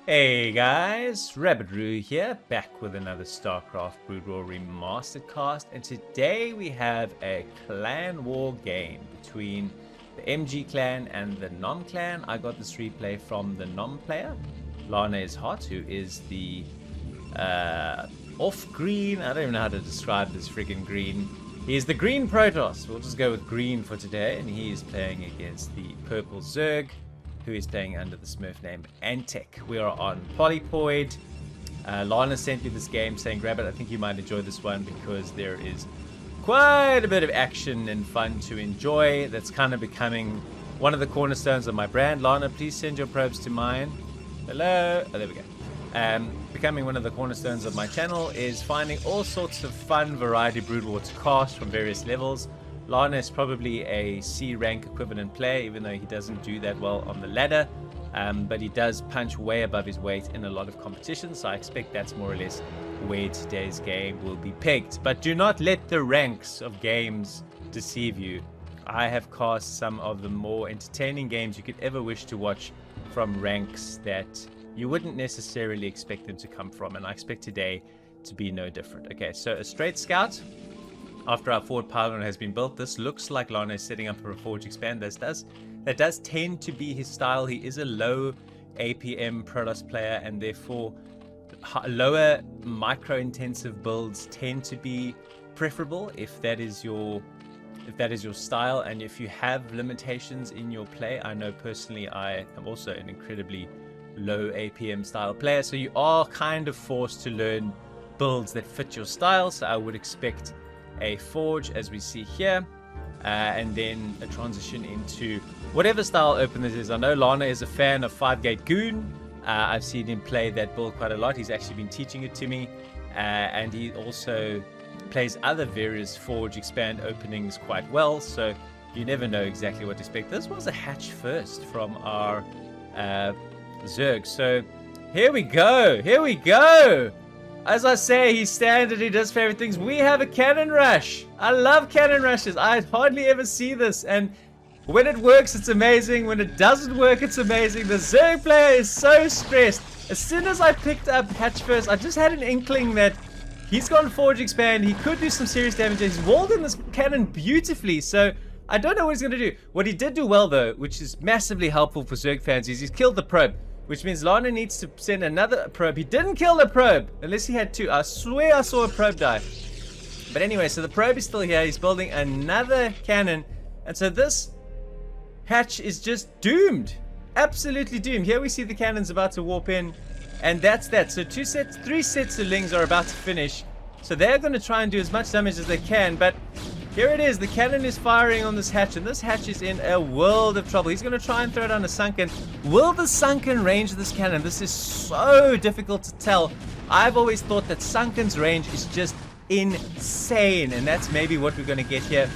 Hey guys, Rabbit here, back with another Starcraft Broodwar Remastered cast, and today we have a clan war game between the MG clan and the Nom clan. I got this replay from the Nom player, Lanaishot, who is the off-green, I don't even know how to describe this friggin' green. He's the green Protoss, we'll just go with green for today, and he is playing against the purple Zerg, who is playing under the Smurf name Antek. We are on Polypoid. Lana sent me this game saying, grab it, I think you might enjoy this one because there is quite a bit of action and fun to enjoy. That's kind of becoming one of the cornerstones of my brand. Lana, please send your probes to mine. Hello. Oh, there we go. Becoming one of the cornerstones of my channel is finding all sorts of fun variety Broodwar to cast from various levels. Lana is probably a C rank equivalent player, even though he doesn't do that well on the ladder, but he does punch way above his weight in a lot of competitions, so I expect that's more or less where today's game will be pegged. But do not let the ranks of games deceive you. I have cast some of the more entertaining games you could ever wish to watch from ranks that you wouldn't necessarily expect them to come from, and I expect today to be no different. Okay, so a straight scout. After our forward pylon has been built, this looks like Lana is setting up for a forge expand. That does tend to be his style. He is a low APM Protoss player, and therefore lower micro-intensive builds tend to be preferable if that is your style. And if you have limitations in your play, I know personally I am also an incredibly low APM style player, so you are kind of forced to learn builds that fit your style. So I would expect a forge as we see here, and then a transition into whatever style open this is. I know Lana is a fan of 5-gate goon. I've seen him play that build quite a lot. He's actually been teaching it to me, and he also plays other various forge expand openings quite well, so you never know exactly what to expect. This was a hatch first from our Zerg, so here we go. As I say, he's standard, he does favorite things. We have a cannon rush. I love cannon rushes. I hardly ever see this. And when it works, it's amazing. When it doesn't work, it's amazing. The Zerg player is so stressed. As soon as I picked up hatch first, I just had an inkling that he's gone forge expand. He could do some serious damage. He's walled in this cannon beautifully. So I don't know what he's going to do. What he did do well, though, which is massively helpful for Zerg fans, is he's killed the probe. Which means Lana needs to send another probe. He didn't kill the probe, unless he had two. I swear I saw a probe die. But anyway, so the probe is still here. He's building another cannon. And so this hatch is just doomed. Absolutely doomed. Here we see the cannons about to warp in. And that's that. So three sets of Lings are about to finish. So they're going to try and do as much damage as they can. But here it is. The cannon is firing on this hatch, and this hatch is in a world of trouble. He's going to try and throw down a sunken. Will the sunken range this cannon? This is so difficult to tell. I've always thought that sunken's range is just insane, and that's maybe what we're going to get here.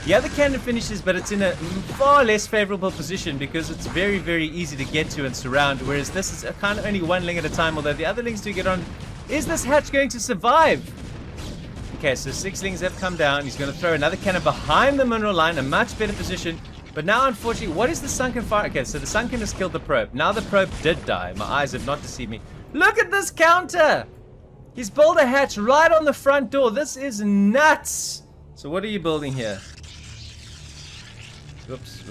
The other cannon finishes, but it's in a far less favorable position because it's very, very easy to get to and surround, whereas this is kind of only one Ling at a time, although the other Lings do get on. Is this hatch going to survive? Okay, so 6 Lings have come down. He's going to throw another cannon behind the mineral line, a much better position. But now, unfortunately, what is the sunken fire? Okay, so the sunken has killed the probe. Now the probe did die. My eyes have not deceived me. Look at this counter! He's built a hatch right on the front door. This is nuts! So what are you building here? Whoops.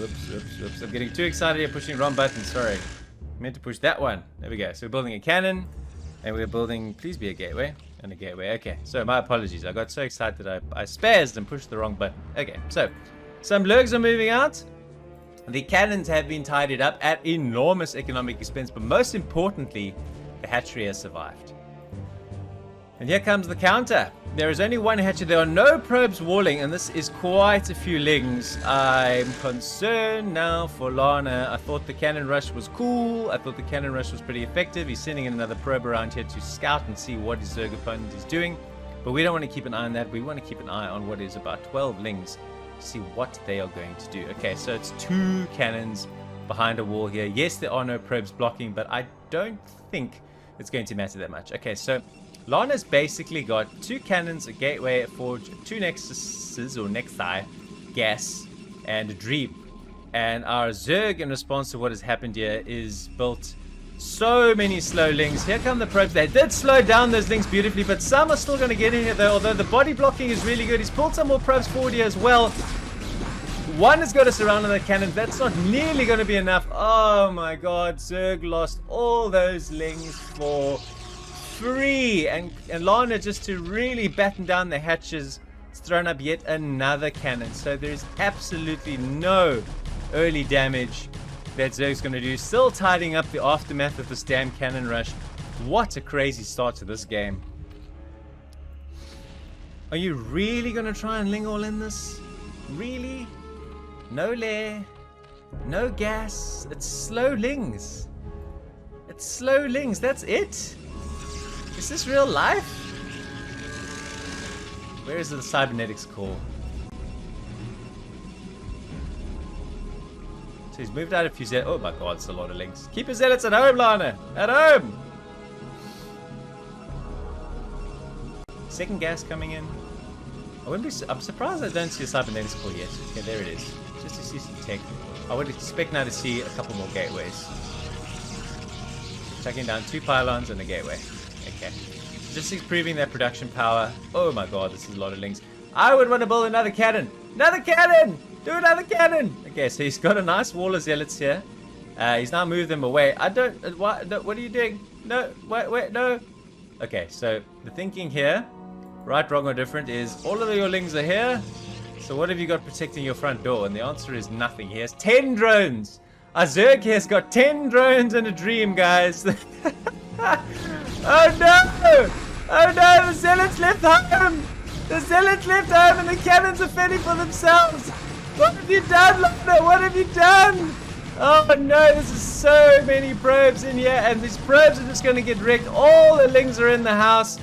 I'm getting too excited here, pushing the wrong button. Sorry. I meant to push that one. There we go. So we're building a cannon. And we're building, please be a gateway. And a gateway. Okay, so my apologies. I got so excited I spazzed and pushed the wrong button. Okay, so some lurgs are moving out. The cannons have been tidied up at enormous economic expense, but most importantly, the hatchery has survived. And here comes the counter. There is only one hatchery. There are no probes walling, and this is quite a few Lings. I'm concerned now for Lana. I thought the cannon rush was cool. I thought the cannon rush was pretty effective. He's sending in another probe around here to scout and see what his Zerg opponent is doing. But we don't want to keep an eye on that. We want to keep an eye on what is about 12 Lings to see what they are going to do. Okay, so it's 2 cannons behind a wall here. Yes, there are no probes blocking, but I don't think it's going to matter that much. Okay, so Lana's basically got 2 cannons, a gateway, a forge, 2 nexuses or nexi, gas, and a dream. And our Zerg, in response to what has happened here, is built So many slow Lings. Here come the probes. They did slow down those Lings beautifully, but some are still going to get in here though, although the body blocking is really good. He's pulled some more probes forward here as well. One has got us around on the cannon. That's not nearly going to be enough. Oh my god, Zerg lost all those Lings for free. And Lana, just to really batten down the hatches, has thrown up yet another cannon. So there's absolutely no early damage that Zerg's going to do. Still tidying up the aftermath of this damn cannon rush. What a crazy start to this game. Are you really going to try and Ling all in this? Really? No lair, no gas. It's slow Lings. It's slow Lings. That's it? Is this real life? Where is the cybernetics core? So he's moved out a few zealots. Oh my god, it's a lot of Lings. Keep your zealots at home, Lana. At home. Second gas coming in. I'm surprised I don't see a cybernetics core yet. Okay, there it is. Just to see some tech. I would expect now to see a couple more gateways. Chucking down 2 pylons and a gateway. Okay. Just improving their production power. Oh my god, this is a lot of Lings. I would want to build another cannon. Another cannon! Do another cannon! Okay, so he's got a nice wall of zealots here. He's now moved them away. I don't... what are you doing? No, wait, no. Okay, so the thinking here, right, wrong, or different, is all of your Lings are here. So what have you got protecting your front door? And the answer is nothing. He has 10 drones. Our Zerg here has got 10 drones and a dream, guys. Oh no! Oh no, the zealots left home! The zealots left home and the cannons are fending for themselves! What have you done, Lana? What have you done? Oh no, there's so many probes in here, and these probes are just going to get wrecked. All the Lings are in the house.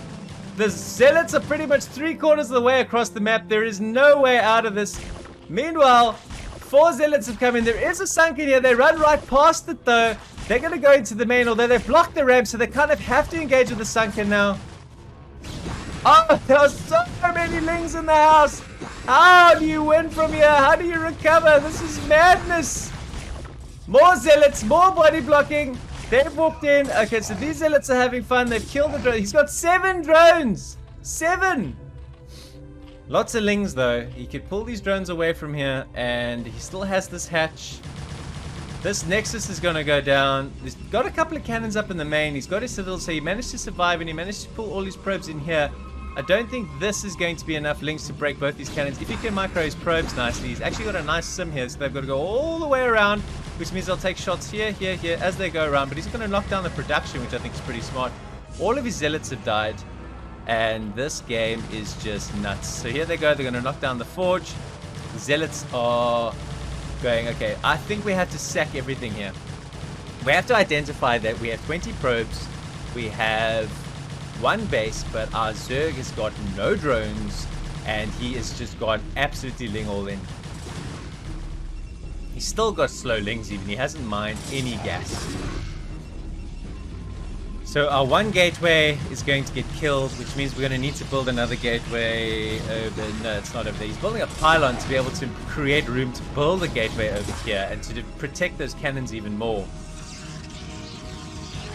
The zealots are pretty much 3/4 of the way across the map. There is no way out of this. Meanwhile, 4 zealots have come in. There is a sunk in here. They run right past it though. They're going to go into the main, although they've blocked the ramp, so they kind of have to engage with the sunken now. Oh, there are so many Lings in the house. How do you win from here? How do you recover? This is madness. More zealots, more body blocking. They've walked in. Okay, so these zealots are having fun. They've killed the drone. He's got 7 drones. 7. Lots of Lings though. He could pull these drones away from here, and he still has this hatch. This Nexus is going to go down. He's got a couple of cannons up in the main. He's got his civils, so he managed to survive, and he managed to pull all his probes in here. I don't think this is going to be enough Lings to break both these cannons. If he can micro his probes nicely, he's actually got a nice sim here, so they've got to go all the way around, which means they'll take shots here, here, here as they go around. But he's going to knock down the production, which I think is pretty smart. All of his zealots have died, and this game is just nuts. So here they go. They're going to knock down the forge. The zealots are going, okay, I think we have to sack everything here. We have to identify that we have 20 probes. We have 1 base, but our Zerg has got no drones, and he has just gone absolutely Ling all in. He's still got slow Lings even. He hasn't mined any gas. So our 1 gateway is going to get killed, which means we're going to need to build another gateway over. No, it's not over there. He's building a pylon to be able to create room to build a gateway over here and to protect those cannons even more.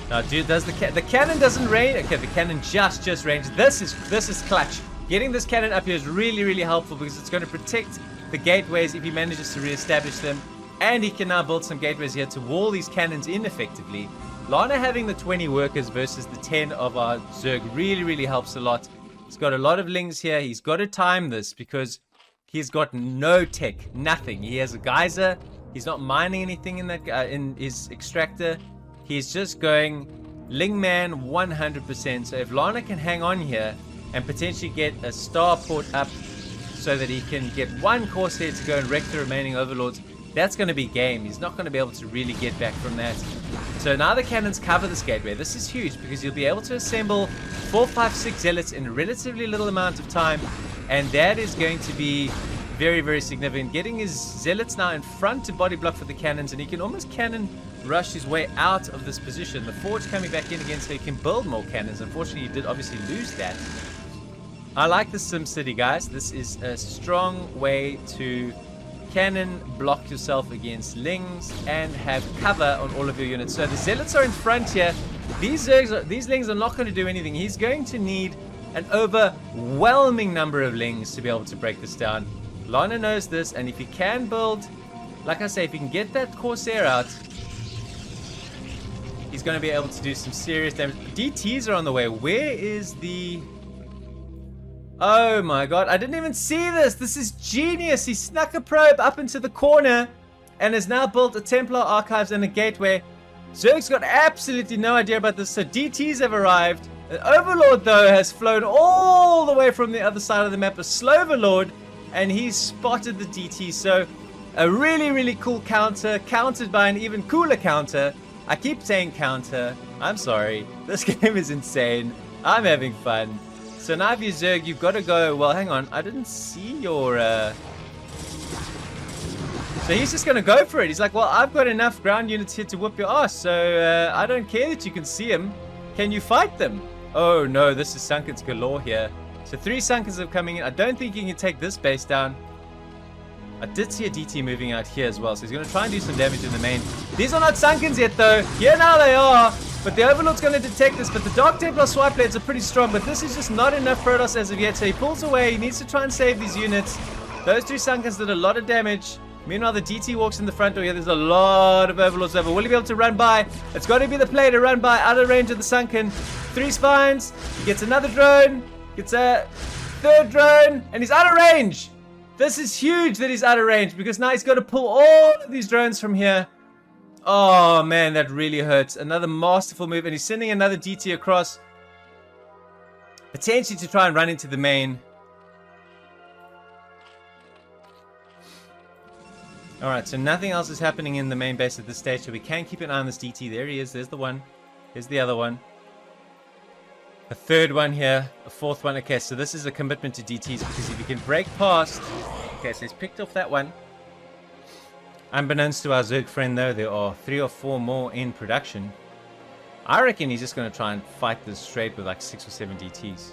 Now, dude, does the cannon doesn't range? Okay, the cannon just range. This is clutch. Getting this cannon up here is really, really helpful because it's going to protect the gateways if he manages to re-establish them. And he can now build some gateways here to wall these cannons in effectively. Lana having the 20 workers versus the 10 of our Zerg really, really helps a lot. He's got a lot of Lings here. He's got to time this because he's got no tech, nothing. He has a geyser. He's not mining anything in that in his extractor. He's just going Ling man 100%. So if Lana can hang on here and potentially get a starport up so that he can get 1 Corsair to go and wreck the remaining overlords, that's going to be game. He's not going to be able to really get back from that. So now the cannons cover this gateway. This is huge because you'll be able to assemble 4, 5, 6 zealots in a relatively little amount of time, and that is going to be very, very significant. Getting his zealots now in front to body block for the cannons, and he can almost cannon rush his way out of this position. The forge coming back in again so he can build more cannons. Unfortunately, he did obviously lose that. I like the Sim City, guys. This is a strong way to cannon, block yourself against Lings, and have cover on all of your units. So the Zealots are in front here. These Lings are not going to do anything. He's going to need an overwhelming number of Lings to be able to break this down. Lana knows this, and if he can build, like I say, if he can get that Corsair out, he's going to be able to do some serious damage. DTs are on the way. Where is the... Oh my god, I didn't even see this. This is genius. He snuck a probe up into the corner and has now built a Templar Archives and a gateway. Zerg's got absolutely no idea about this, so DTs have arrived. An Overlord, though, has flown all the way from the other side of the map, a Sloverlord, and he's spotted the DT. So a really, really cool counter, countered by an even cooler counter. I keep saying counter. I'm sorry. This game is insane. I'm having fun. So now if you're Zerg, you've got to go... Well, hang on. I didn't see your... So he's just going to go for it. He's like, well, I've got enough ground units here to whoop your ass. So I don't care that you can see him. Can you fight them? Oh, no. This is Sunkens galore here. So 3 Sunkens are coming in. I don't think you can take this base down. I did see a DT moving out here as well. So he's going to try and do some damage in the main. These are not Sunkens yet, though. Here now they are. But the Overlord's going to detect this. But the Dark Templar swipe blades are pretty strong. But this is just not enough Protoss as of yet. So he pulls away. He needs to try and save these units. Those 2 Sunkens did a lot of damage. Meanwhile, the DT walks in the front door here. There's a lot of Overlords over. Will he be able to run by? It's got to be the play to run by out of range of the Sunken. 3 spines. He gets another drone. Gets a 3rd drone. And he's out of range. This is huge that he's out of range because now he's got to pull all of these drones from here. Oh, man, that really hurts. Another masterful move. And he's sending another DT across. Potentially to try and run into the main. Alright, so nothing else is happening in the main base at this stage. So we can keep an eye on this DT. There he is. There's the one. Here's the other one. A 3rd one here. A 4th one. Okay, so this is a commitment to DTs because if you can break past... Okay, so he's picked off that one. Unbeknownst to our Zerg friend, though, there are 3 or 4 more in production. I reckon he's just going to try and fight this straight with like 6 or 7 DTs.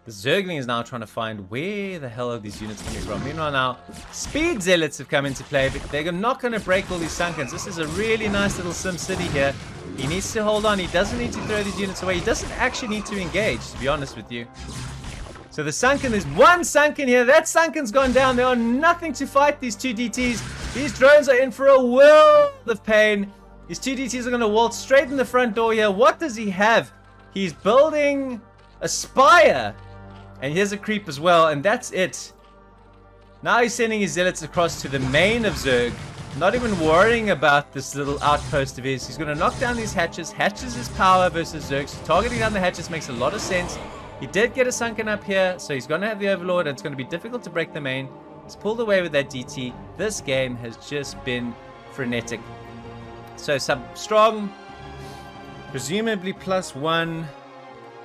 The Zergling is now trying to find where the hell are these units coming from. Meanwhile now, Speed Zealots have come into play, but they're not going to break all these Sunkens. This is a really nice little Sim City here. He needs to hold on. He doesn't need to throw these units away. He doesn't actually need to engage, to be honest with you. So the Sunken, there's 1 Sunken here. That Sunken's gone down. There are nothing to fight these 2 DTs. These drones are in for a world of pain. These 2 DTs are going to waltz straight in the front door here. What does he have? He's building a Spire. And here's a creep as well, and that's it. Now he's sending his Zealots across to the main of Zerg. Not even worrying about this little outpost of his. He's going to knock down these hatches. Hatches is power versus Zerg. So targeting down the hatches makes a lot of sense. He did get a Sunken up here, so he's going to have the Overlord, and it's going to be difficult to break the main. He's pulled away with that DT. This game has just been frenetic. So some strong, presumably +1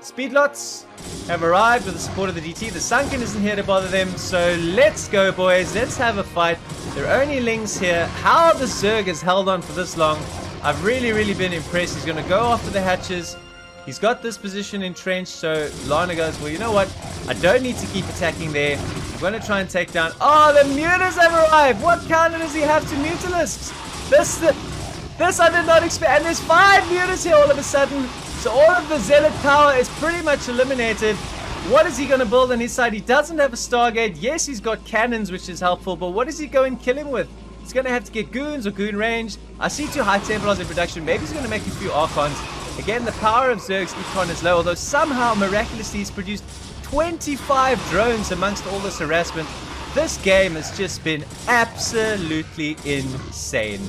Speedlots have arrived with the support of the DT. The Sunken isn't here to bother them, so let's go, boys. Let's have a fight. There are only Lings here. How the Zerg has held on for this long, I've really been impressed. He's going to go after the hatches. He's got this position entrenched, so Lana goes, well, you know what? I don't need to keep attacking there. I'm going to try and take down... Oh, the Mutas have arrived! What counter does he have to Mutalisks? This I did not expect. And there's 5 Mutas here all of a sudden. So all of the Zealot power is pretty much eliminated. What is he going to build on his side? He doesn't have a Stargate. Yes, he's got cannons, which is helpful, but what does he go and kill him with? He's going to have to get goons or goon range. I see 2 High Templars in production. Maybe he's going to make a few Archons. Again, the power of Zerg's Econ is low, although somehow, miraculously, he's produced 25 drones amongst all this harassment. This game has just been absolutely insane.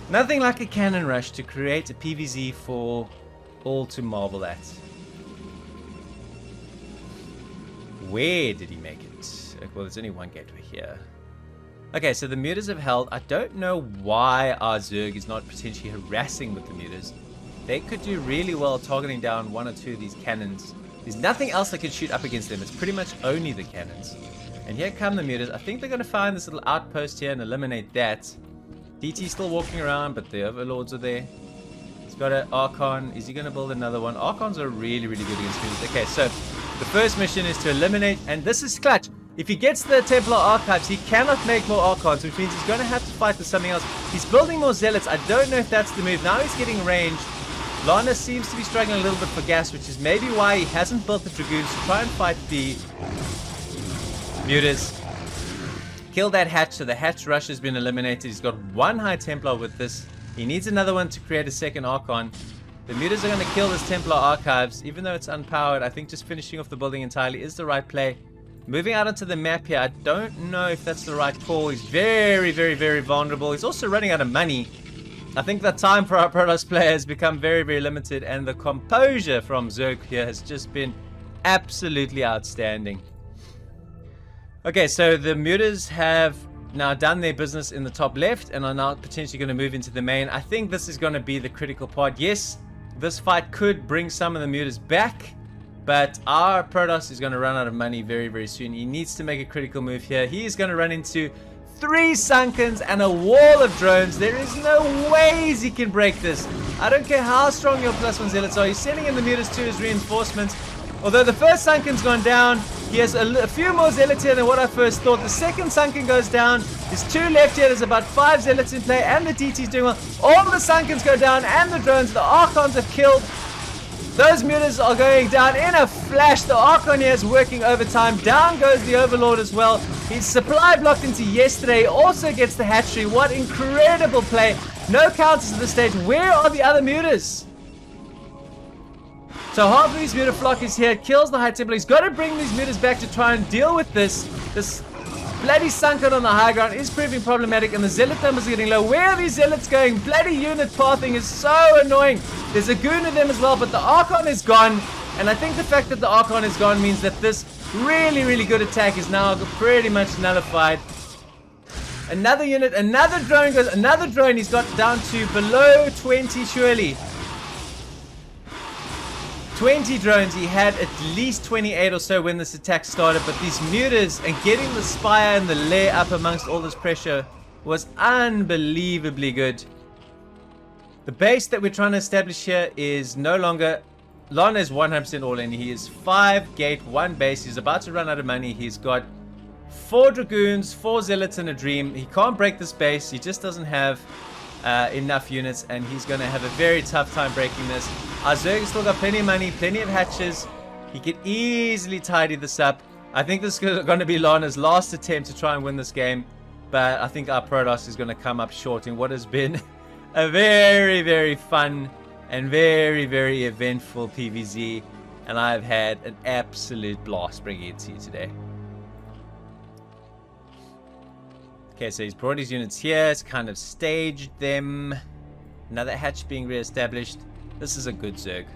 Nothing like a cannon rush to create a PvZ for all to marvel at. Where did he make it? Well, there's only one gateway here. Okay, so the Mutas have held. I don't know why our Zerg is not potentially harassing with the Mutas. They could do really well targeting down 1 or 2 of these cannons. There's nothing else that can shoot up against them. It's pretty much only the cannons. And here come the Mutas. I think they're going to find this little outpost here and eliminate that. DT's still walking around, but the Overlords are there. He's got an Archon. Is he going to build another one? Archons are really good against Mutas. Okay, so The first mission is to eliminate, and this is clutch. If he gets the Templar Archives, he cannot make more Archons, which means he's going to have to fight with something else. He's building more Zealots. I don't know if that's the move. Now he's getting ranged. Lana seems to be struggling a little bit for gas, which is maybe why he hasn't built the Dragoons to try and fight the Mutas. Kill that hatch, so the hatch rush has been eliminated. He's got one High Templar with this. He needs another one to create a second Archon. The Mutas are going to kill this Templar Archives, even though it's unpowered. I think just finishing off the building entirely is the right play. Moving out onto the map here, I don't know if that's the right call. He's very, very, very vulnerable. He's also running out of money. I think the time for our Protoss player has become very, very limited, and the composure from Zerg here has just been absolutely outstanding. Okay, so the Mutas have now done their business in the top left and are now potentially going to move into the main. I think this is going to be the critical part. Yes, this fight could bring some of the Mutas back, but our Protoss is going to run out of money very, very soon. He needs to make a critical move here. He is going to run into 3 Sunkens and a wall of drones. There is no ways he can break this. I don't care how strong your +1 Zealots are. He's sending in the Mutas to his reinforcements. Although the first Sunken's gone down, he has a few more Zealots here than what I first thought. The second Sunken goes down. There's 2 left here. There's about 5 Zealots in play, and the DT's doing well. All the Sunkens go down, and the drones. The Archons have killed. Those Mutas are going down in a flash. The Archon here is working overtime. Down goes the Overlord as well. His supply blocked into yesterday. Also gets the hatchery. What incredible play. No counters at this stage. Where are the other Mutas? So half of his Muta flock is here. Kills the High Templar. He's got to bring these Mutas back to try and deal with this. This bloody Sunken on the high ground is proving problematic, and the Zealot numbers are getting low. Where are these Zealots going? Bloody unit pathing is so annoying. There's a goon of them as well, but the Archon is gone. And I think the fact that the Archon is gone means that this really, really good attack is now pretty much nullified. Another unit, another drone goes, another drone. He's got down to below 20 surely. 20 drones. He had at least 28 or so when this attack started, but these Mutas and getting the Spire and the lair up amongst all this pressure was unbelievably good. The base that we're trying to establish here is no longer... Lana is 100% all in. He is 5 gate, 1 base. He's about to run out of money. He's got 4 Dragoons, 4 Zealots and a Dream. He can't break this base. He just doesn't have enough units, and he's going to have a very tough time breaking this. Our Zerg has still got plenty of money, plenty of hatches. He could easily tidy this up. I think this is going to be Lana's last attempt to try and win this game, but I think our Protoss is going to come up short in what has been a very, very fun and very, very eventful PvZ, and I've had an absolute blast bringing it to you today. Okay, so he's brought his units here. It's kind of staged them. Another hatch being re-established. This is a good Zerg,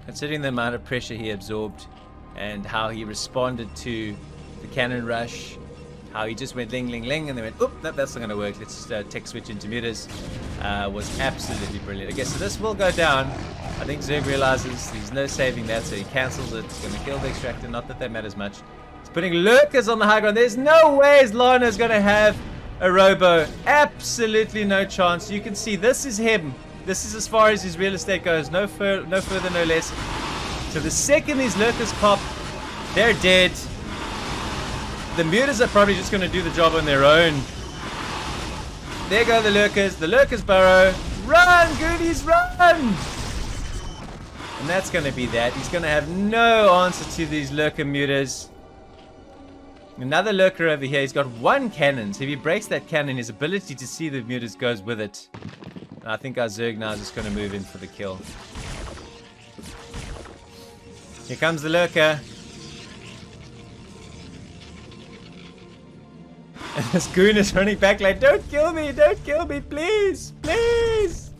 considering the amount of pressure he absorbed and how he responded to the cannon rush. How he just went Ling, Ling, Ling, and they went, oop, nope, that's not going to work. Let's tech switch into Mutas. Was absolutely brilliant. Okay, so this will go down. I think Zerg realizes there's no saving that, so he cancels it. He's going to kill the extractor. Not that that matters much. He's putting lurkers on the high ground. There's no way Lana is going to have a robo. Absolutely no chance. You can see this is him. This is as far as his real estate goes. No further, no less. So the second these lurkers pop, they're dead. The Mutas are probably just going to do the job on their own. There go the lurkers. The lurkers burrow. Run, goodies, run! And that's going to be that. He's going to have no answer to these lurker Mutas. Another lurker over here. He's got 1 cannon. So if he breaks that cannon, his ability to see the Mutas goes with it. And I think our Zerg now is just going to move in for the kill. Here comes the lurker. And this goon is running back like, don't kill me, please, please.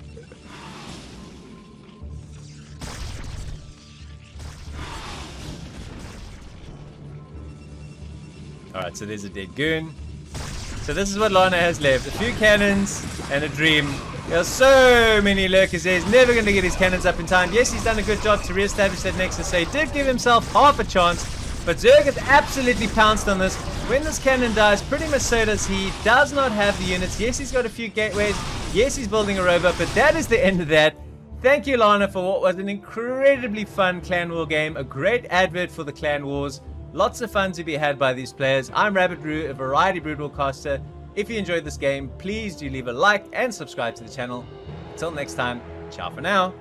Alright, so there's a dead goon. So this is what Lana has left. A few cannons and a dream. There's so many lurkers there. He's never going to get his cannons up in time. Yes, he's done a good job to re-establish that nexus. So he did give himself half a chance. But Zerg has absolutely pounced on this. When this cannon dies, pretty much so does he. Does not have the units. Yes, he's got a few gateways. Yes, he's building a robot. But that is the end of that. Thank you, Lana, for what was an incredibly fun Clan War game. A great advert for the Clan Wars. Lots of fun to be had by these players. I'm Rabbit Brew, a variety Broodwar caster. If you enjoyed this game, please do leave a like and subscribe to the channel. Until next time, ciao for now.